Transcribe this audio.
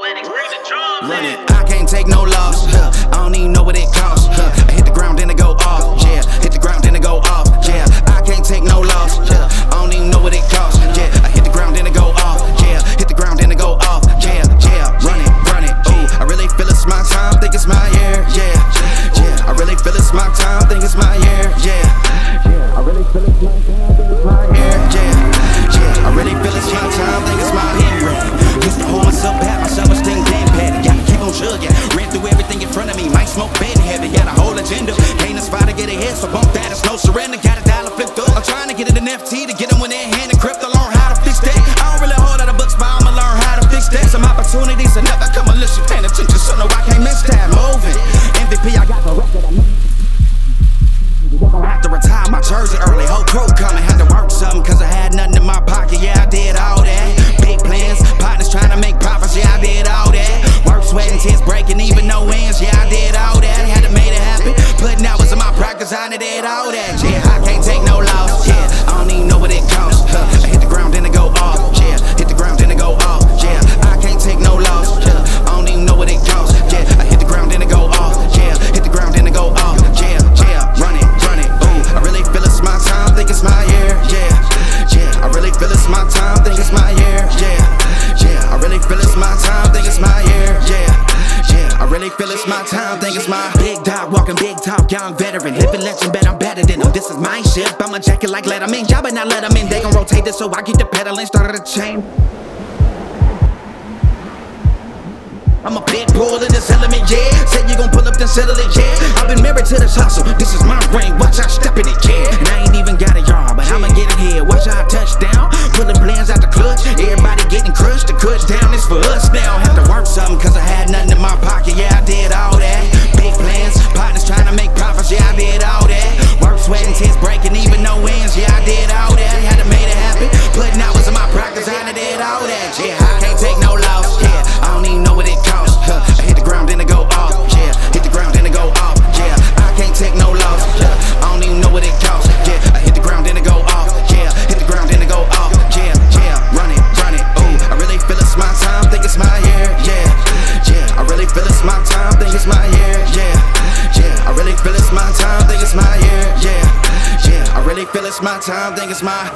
Run it, I can't take no loss. I don't even know what it costs. I hit the ground then it go off. Yeah, hit the ground then it go off. Yeah, I can't take no loss. I don't even know what it costs. Yeah, I hit the ground then it go off. Yeah, hit the ground then it go off. Yeah, run it. Ooh, I really feel it's my time. Think it's my year. Yeah, I really feel it's my time. Think it's my year. Yeah, I really feel it's my time. Think it's my year. Yeah, I really feel it's my time. Think it's my year. Used to hold myself back, my self-esteem damn petty. Gotta keep on chugging. Ran through everything in front of me. Might smoke bed heavy. Got a whole agenda. Ain't a spot to get ahead, so bump that. It's no surrender. Got a dollar flipped up. I'm trying to get it in FT to get them when they're hand and crypto. Learn how to fix that. I don't really hold out of books, but I'ma learn how to fix that. Some opportunities that never come unless you paying attention. So no, I can't miss that. Moving. MVP, I got the record. Have to retire my jersey early. Whole crew coming. Had to work something cause I had nothing in my pocket. Yeah, I did all that. Big plans. Partners trying to make profits. Yeah, I did all that. Work, sweat, and tears breaking. Even no ends. Yeah, I did all that. Had to make it happen. Putting hours in my practice. I did all that. Yeah, I can't take no loss. Yeah, I don't even know what it costs. I hit the ground then it go off. Yeah, hit the ground then it go off. Yeah, I can't take no loss. Yeah, I don't even know what it costs. Yeah, I hit the ground then it go off. Yeah, hit the ground then it go off. Yeah, run it. Ooh, I really feel it's my time. Think it's my year. Yeah, I really feel it's my time. Think it's my year. Yeah, I really feel it's my time. Think it's my year. Yeah, I really feel it's my time. Think it's my big dog walking big talk. Young veteran, living legend, bet I'm better than them. This is my ship. I'm a jacket like Letterman. Y'all better not let them in. They gon' rotate this, so I keep the pedaling. Started a chain. I'm a big bull in this element, yeah. Said you gon' pull up, then settle it, yeah. I've been married to this hustle. This is my ring. Watch out, step in it, yeah. And I ain't even got a yard, but I'ma get it here. Watch out, touchdown. Pulling plans out the clutch. Everybody getting crushed. The cut down is for us now. Have to work something cause I had nothing in my pocket. Yeah, I did all that. Big plans. Partners trying to make profits. Yeah, I did all that. Work, sweat, and tears breaking. Even no ends. Yeah, I did all that. Had to make it happen. Putting hours in my practice. I did all that. Yeah, I can't take no loss. Yeah, I don't even know what it costs. I hit the ground then it go off. Yeah, hit the ground then it go off. Yeah, I can't take no loss. Yeah, I don't even know what it costs. Yeah, I hit the ground then it go off. Yeah, hit the ground then it go off. Yeah, run it. Ooh, I really feel it's my time. Think it's my year. Yeah, I really feel it's my time. Think it's my year. Yeah, I really feel it's my time. Think it's my year. Yeah, I really feel it's my time. Think it's my